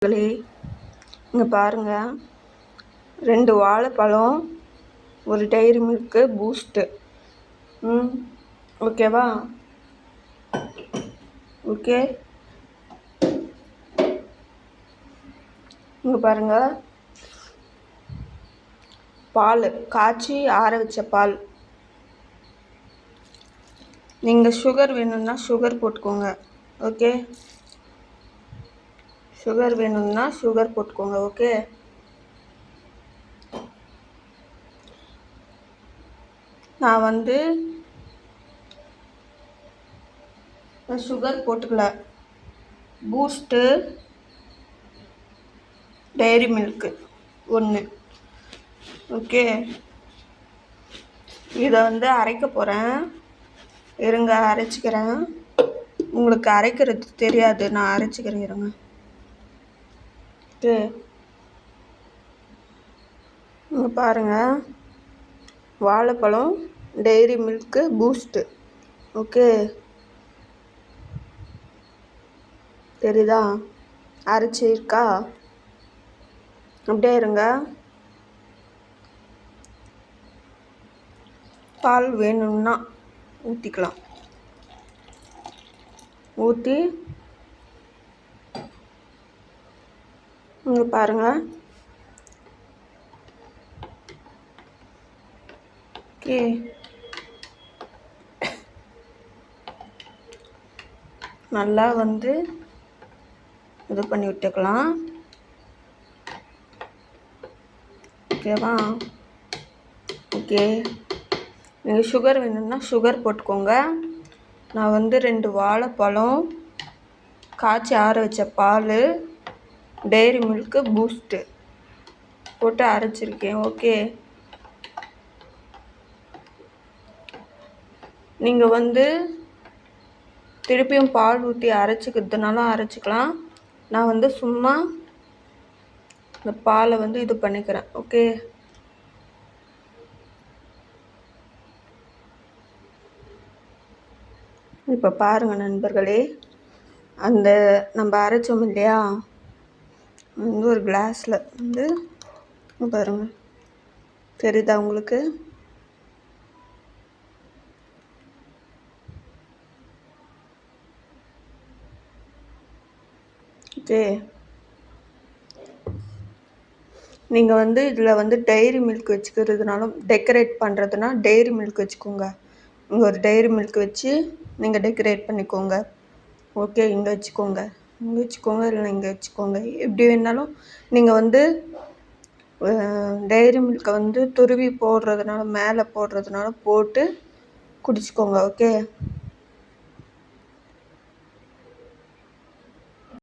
மக்களே, இங்கே பாருங்க, 2 வாழைப்பழம், ஒரு டைரி மில்க்கு, பூஸ்ட்டு. ஓகேவா? ஓகே. இங்கே பாருங்க, பால் காய்ச்சி ஆற வச்ச பால். நீங்கள் சுகர் வேணும்னா சுகர் போட்டுக்கோங்க. ஓகே, சுகர் வேணும்னா சுகர் போட்டுக்கோங்க. ஓகே, நான் வந்து சுகர் போட்டுக்கல. Boost, dairy milk 1. ஓகே, இதை வந்து அரைக்க போகிறேன். இருங்க, அரைச்சிக்கிறேன். உங்களுக்கு அரைக்கிறது தெரியாது, நான் அரைச்சிக்கிறேன். இருங்க. ஓகே, இங்கே பாருங்கள், வாழைப்பழம், டைரி மில்க்கு, பூஸ்ட்டு. ஓகே, தெரியுதா? அரைச்சி இருக்கா? அப்படியே இருங்க. பால் வேணும்னா ஊற்றிக்கலாம். ஊற்றி இங்கே பாருங்கள். ஓகே, நல்லா வந்து இது பண்ணி விட்டுக்கலாம். ஓகேவா? ஓகே, நீங்கள் சுகர் வேணும்னா சுகர் போட்டுக்கோங்க. நான் வந்து 2 வாழைப்பழம், காய்ச்சி ஆற வச்ச பால், டைரி மில்க்கு, பூஸ்ட்டு போட்டு அரைச்சிருக்கேன். ஓகே, நீங்கள் வந்து திருப்பியும் பால் ஊற்றி அரைச்சிக்கிறதுனாலும் அரைச்சிக்கலாம். நான் வந்து சும்மா இந்த பாலை வந்து இது பண்ணிக்கிறேன். ஓகே, இப்போ பாருங்கள் நண்பர்களே, அந்த நம்ம அரைச்சோம் இல்லையா, வந்து ஒரு கிளாஸில் வந்து பாருங்கள், தெரியுதா உங்களுக்கு? ஓகே, நீங்கள் வந்து இதில் வந்து டைரி மில்க் வச்சுக்கிறதுனாலும் டெக்கரேட் பண்ணுறதுனா டைரி மில்க் வச்சுக்கோங்க. இங்கே ஒரு டைரி மில்க் வச்சு நீங்கள் டெக்கரேட் பண்ணிக்கோங்க. ஓகே, இங்கே வச்சுக்கோங்க, இங்கே வச்சுக்கோங்க, இல்லைன்னா இங்கே வச்சுக்கோங்க. எப்படி வேணாலும் நீங்கள் வந்து டைரி மில்கை வந்து துருவி போடுறதுனால, மேலே போடுறதுனால போட்டு குடிச்சிக்கோங்க. ஓகே.